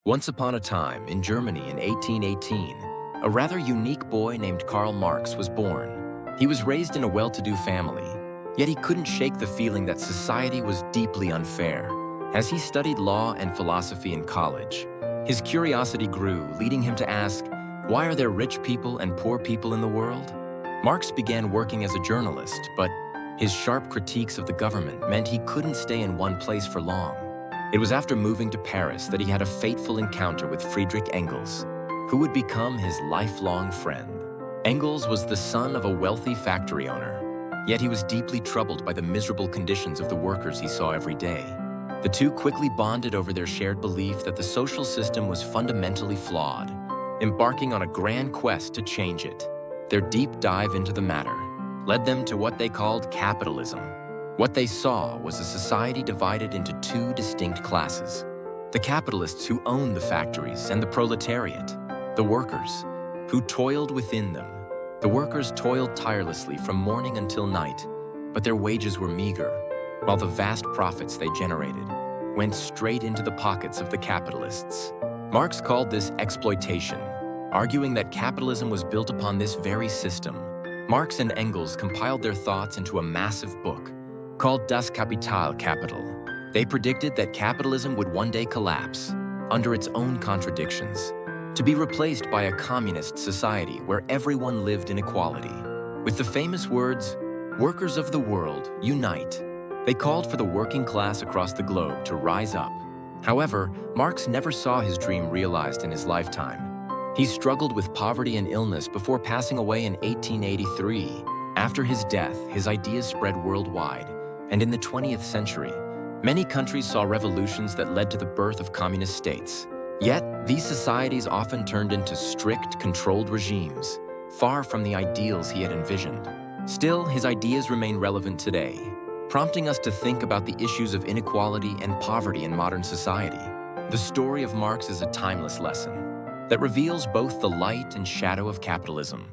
Once upon a time, in Germany in 1818, a rather unique boy named Karl Marx was born. He was raised in a well-to-do family, yet he couldn't shake the feeling that society was deeply unfair. As he studied law and philosophy in college, his curiosity grew, leading him to ask, why are there rich people and poor people in the world? Marx began working as a journalist, but his sharp critiques of the government meant he couldn't stay in one place for long. It was after moving to Paris that he had a fateful encounter with Friedrich Engels, who would become his lifelong friend. Engels was the son of a wealthy factory owner, yet he was deeply troubled by the miserable conditions of the workers he saw every day. The two quickly bonded over their shared belief that the social system was fundamentally flawed, embarking on a grand quest to change it. Their deep dive into the matter led them to what they called capitalism. What they saw was a society divided into two distinct classes: the capitalists who owned the factories and the proletariat, the workers, who toiled within them. The workers toiled tirelessly from morning until night, but their wages were meager, while the vast profits they generated went straight into the pockets of the capitalists. Marx called this exploitation, arguing that capitalism was built upon this very system. Marx and Engels compiled their thoughts into a massive book called Das Kapital, Capital. They predicted that capitalism would one day collapse under its own contradictions, to be replaced by a communist society where everyone lived in equality. With the famous words, "Workers of the world, unite," they called for the working class across the globe to rise up. However, Marx never saw his dream realized in his lifetime. He struggled with poverty and illness before passing away in 1883. After his death, his ideas spread worldwide, and in the 20th century, many countries saw revolutions that led to the birth of communist states. Yet, these societies often turned into strict, controlled regimes, far from the ideals he had envisioned. Still, his ideas remain relevant today, prompting us to think about the issues of inequality and poverty in modern society. The story of Marx is a timeless lesson that reveals both the light and shadow of capitalism.